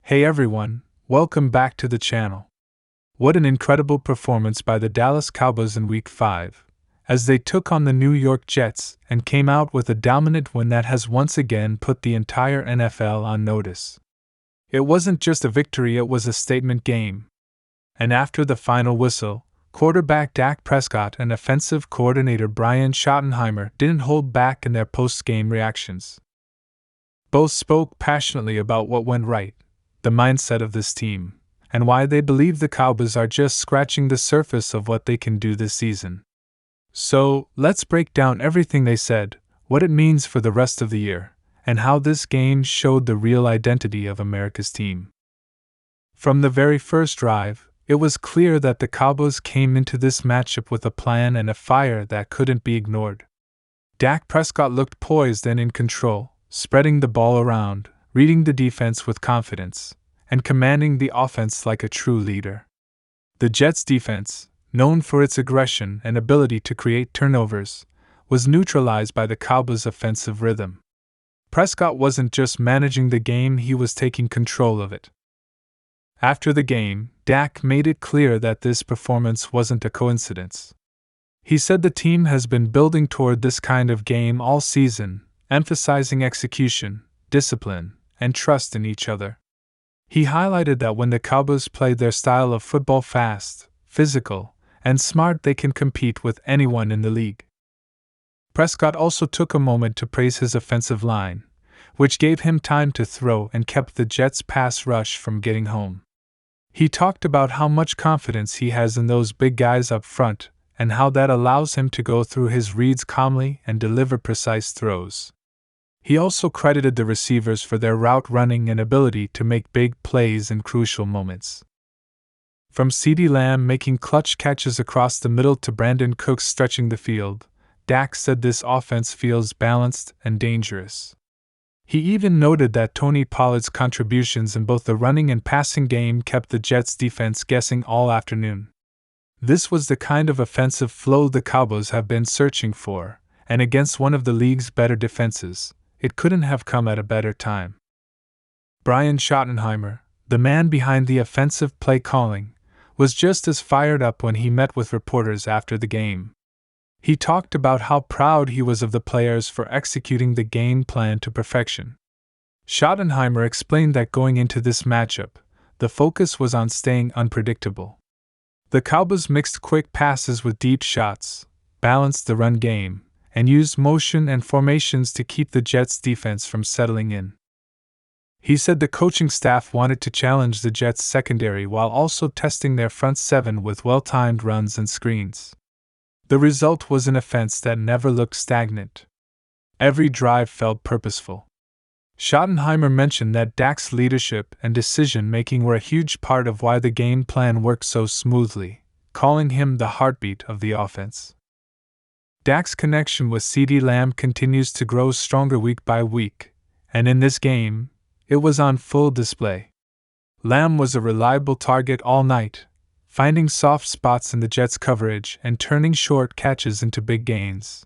Hey everyone, welcome back to the channel. What an incredible performance by the Dallas Cowboys in Week 5, as they took on the New York Jets and came out with a dominant win that has once again put the entire NFL on notice. It wasn't just a victory, it was a statement game. And after the final whistle, quarterback Dak Prescott and offensive coordinator OC Schottenheimer didn't hold back in their post-game reactions. Both spoke passionately about what went right, the mindset of this team, and why they believe the Cowboys are just scratching the surface of what they can do this season. So, let's break down everything they said, what it means for the rest of the year, and how this game showed the real identity of America's team. From the very first drive, it was clear that the Cowboys came into this matchup with a plan and a fire that couldn't be ignored. Dak Prescott looked poised and in control, spreading the ball around, reading the defense with confidence, and commanding the offense like a true leader. The Jets' defense, known for its aggression and ability to create turnovers, was neutralized by the Cowboys' offensive rhythm. Prescott wasn't just managing the game, he was taking control of it. After the game, Dak made it clear that this performance wasn't a coincidence. He said the team has been building toward this kind of game all season, emphasizing execution, discipline, and trust in each other. He highlighted that when the Cowboys play their style of football fast, physical, and smart, they can compete with anyone in the league. Prescott also took a moment to praise his offensive line, which gave him time to throw and kept the Jets' pass rush from getting home. He talked about how much confidence he has in those big guys up front and how that allows him to go through his reads calmly and deliver precise throws. He also credited the receivers for their route running and ability to make big plays in crucial moments. From CeeDee Lamb making clutch catches across the middle to Brandon Cooks stretching the field, Dak said this offense feels balanced and dangerous. He even noted that Pollard's contributions in both the running and passing game kept the Jets' defense guessing all afternoon. This was the kind of offensive flow the Cowboys have been searching for, and against one of the league's better defenses, it couldn't have come at a better time. OC Schottenheimer, the man behind the offensive play calling, was just as fired up when he met with reporters after the game. He talked about how proud he was of the players for executing the game plan to perfection. Schottenheimer explained that going into this matchup, the focus was on staying unpredictable. The Cowboys mixed quick passes with deep shots, balanced the run game, and used motion and formations to keep the Jets' defense from settling in. He said the coaching staff wanted to challenge the Jets' secondary while also testing their front seven with well-timed runs and screens. The result was an offense that never looked stagnant. Every drive felt purposeful. Schottenheimer mentioned that Dak's leadership and decision-making were a huge part of why the game plan worked so smoothly, calling him the heartbeat of the offense. Dak's connection with CeeDee Lamb continues to grow stronger week by week, and in this game, it was on full display. Lamb was a reliable target all night, finding soft spots in the Jets' coverage and turning short catches into big gains.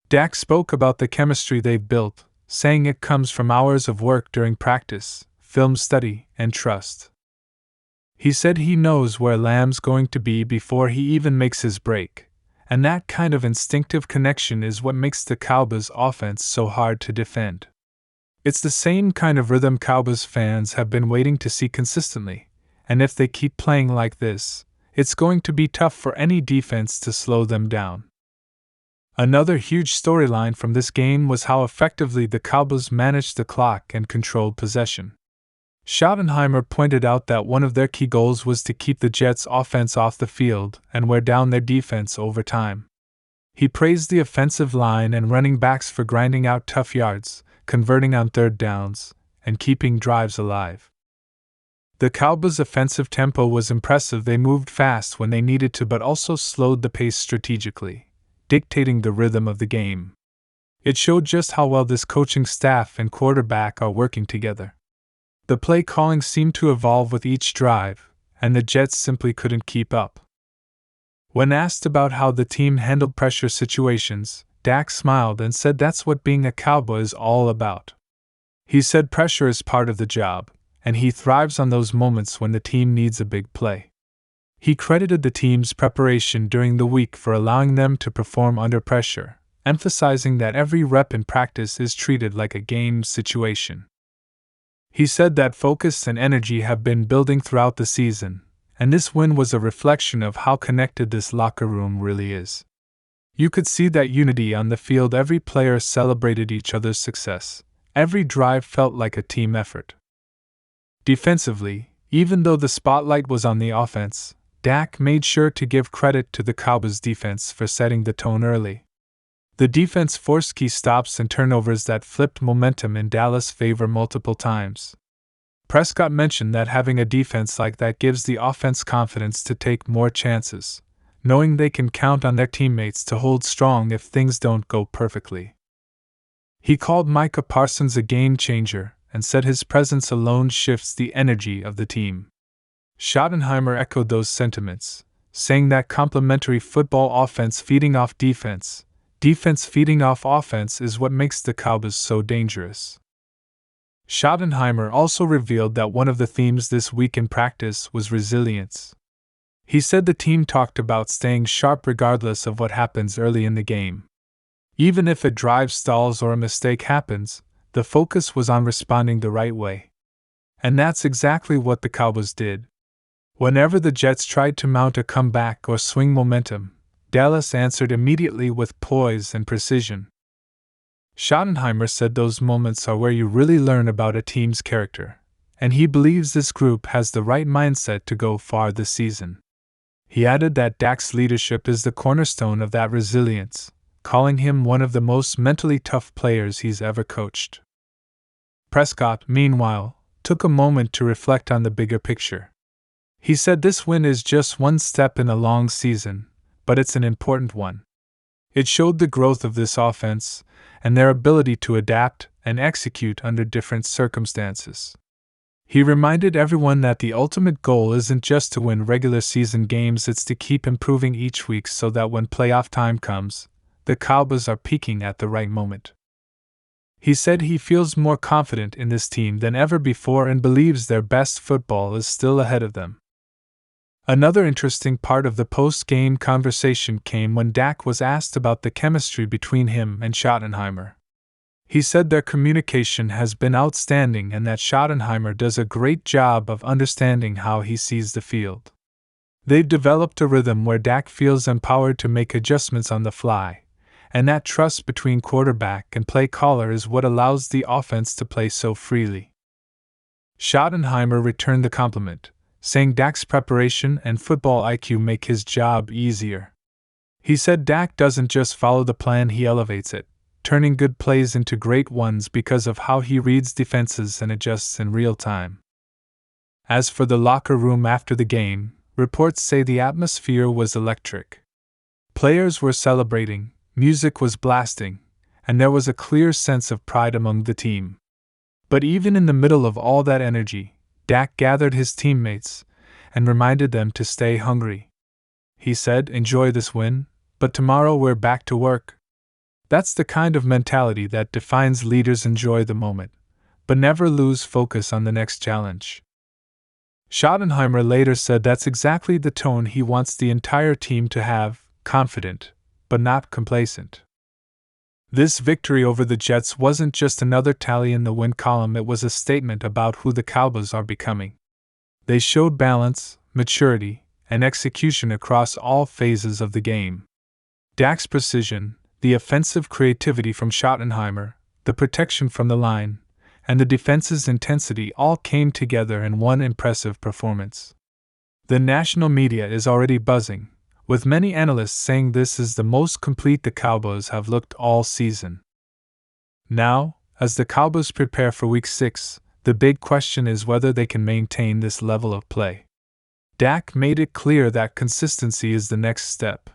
Dak spoke about the chemistry they've built, saying it comes from hours of work during practice, film study, and trust. He said he knows where Lamb's going to be before he even makes his break. And that kind of instinctive connection is what makes the Cowboys' offense so hard to defend. It's the same kind of rhythm Cowboys fans have been waiting to see consistently, and if they keep playing like this, it's going to be tough for any defense to slow them down. Another huge storyline from this game was how effectively the Cowboys managed the clock and controlled possession. Schottenheimer pointed out that one of their key goals was to keep the Jets' offense off the field and wear down their defense over time. He praised the offensive line and running backs for grinding out tough yards, converting on third downs, and keeping drives alive. The Cowboys' offensive tempo was impressive. They moved fast when they needed to but also slowed the pace strategically, dictating the rhythm of the game. It showed just how well this coaching staff and quarterback are working together. The play calling seemed to evolve with each drive, and the Jets simply couldn't keep up. When asked about how the team handled pressure situations, Dak smiled and said that's what being a Cowboy is all about. He said pressure is part of the job, and he thrives on those moments when the team needs a big play. He credited the team's preparation during the week for allowing them to perform under pressure, emphasizing that every rep in practice is treated like a game situation. He said that focus and energy have been building throughout the season, and this win was a reflection of how connected this locker room really is. You could see that unity on the field. Every player celebrated each other's success. Every drive felt like a team effort. Defensively, even though the spotlight was on the offense, Dak made sure to give credit to the Cowboys' defense for setting the tone early. The defense forced key stops and turnovers that flipped momentum in Dallas' favor multiple times. Prescott mentioned that having a defense like that gives the offense confidence to take more chances, knowing they can count on their teammates to hold strong if things don't go perfectly. He called Micah Parsons a game changer and said his presence alone shifts the energy of the team. Schottenheimer echoed those sentiments, saying that complementary football, offense feeding off defense, defense feeding off offense is what makes the Cowboys so dangerous. Schottenheimer also revealed that one of the themes this week in practice was resilience. He said the team talked about staying sharp regardless of what happens early in the game. Even if a drive stalls or a mistake happens, the focus was on responding the right way. And that's exactly what the Cowboys did. Whenever the Jets tried to mount a comeback or swing momentum, Dallas answered immediately with poise and precision. Schottenheimer said those moments are where you really learn about a team's character, and he believes this group has the right mindset to go far this season. He added that Dak's leadership is the cornerstone of that resilience, calling him one of the most mentally tough players he's ever coached. Prescott, meanwhile, took a moment to reflect on the bigger picture. He said this win is just one step in a long season, but it's an important one. It showed the growth of this offense and their ability to adapt and execute under different circumstances. He reminded everyone that the ultimate goal isn't just to win regular season games, it's to keep improving each week so that when playoff time comes, the Cowboys are peaking at the right moment. He said he feels more confident in this team than ever before and believes their best football is still ahead of them. Another interesting part of the post-game conversation came when Dak was asked about the chemistry between him and Schottenheimer. He said their communication has been outstanding and that Schottenheimer does a great job of understanding how he sees the field. They've developed a rhythm where Dak feels empowered to make adjustments on the fly, and that trust between quarterback and play caller is what allows the offense to play so freely. Schottenheimer returned the compliment, saying Dak's preparation and football IQ make his job easier. He said Dak doesn't just follow the plan, he elevates it, turning good plays into great ones because of how he reads defenses and adjusts in real time. As for the locker room after the game, reports say the atmosphere was electric. Players were celebrating, music was blasting, and there was a clear sense of pride among the team. But even in the middle of all that energy, Dak gathered his teammates and reminded them to stay hungry. He said, "Enjoy this win, but tomorrow we're back to work." That's the kind of mentality that defines leaders. Enjoy the moment, but never lose focus on the next challenge. Schottenheimer later said that's exactly the tone he wants the entire team to have, confident, but not complacent. This victory over the Jets wasn't just another tally in the win column, it was a statement about who the Cowboys are becoming. They showed balance, maturity, and execution across all phases of the game. Dak's precision, the offensive creativity from Schottenheimer, the protection from the line, and the defense's intensity all came together in one impressive performance. The national media is already buzzing, with many analysts saying this is the most complete the Cowboys have looked all season. Now, as the Cowboys prepare for Week 6, the big question is whether they can maintain this level of play. Dak made it clear that consistency is the next step.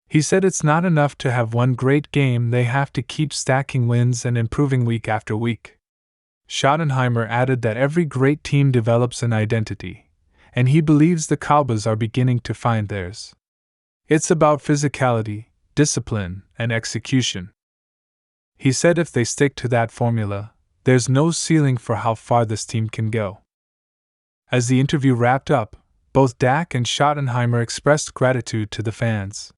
He said it's not enough to have one great game, they have to keep stacking wins and improving week after week. Schottenheimer added that every great team develops an identity, and he believes the Cowboys are beginning to find theirs. It's about physicality, discipline, and execution. He said if they stick to that formula, there's no ceiling for how far this team can go. As the interview wrapped up, both Dak and Schottenheimer expressed gratitude to the fans.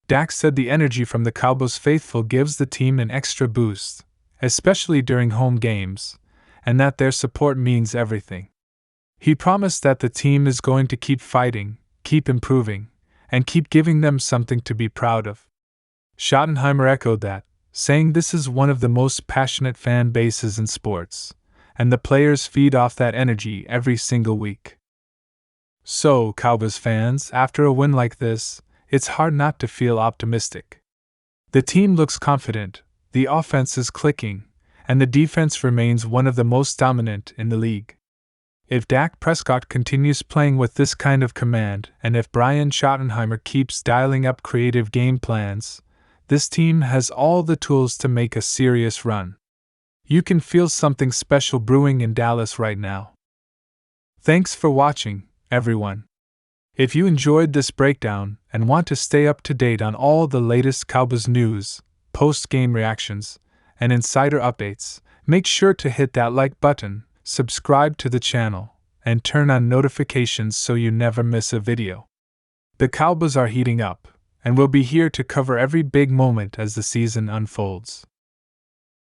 Dak said the energy from the Cowboys faithful gives the team an extra boost, especially during home games, and that their support means everything. He promised that the team is going to keep fighting, keep improving, and keep giving them something to be proud of. Schottenheimer echoed that, saying this is one of the most passionate fan bases in sports, and the players feed off that energy every single week. So, Cowboys fans, after a win like this, it's hard not to feel optimistic. The team looks confident, the offense is clicking, and the defense remains one of the most dominant in the league. If Dak Prescott continues playing with this kind of command, and if Brian Schottenheimer keeps dialing up creative game plans, this team has all the tools to make a serious run. You can feel something special brewing in Dallas right now. Thanks for watching, everyone. If you enjoyed this breakdown and want to stay up to date on all the latest Cowboys news, post-game reactions, and insider updates, make sure to hit that like button, subscribe to the channel, and turn on notifications so you never miss a video. The Cowboys are heating up, and we'll be here to cover every big moment as the season unfolds.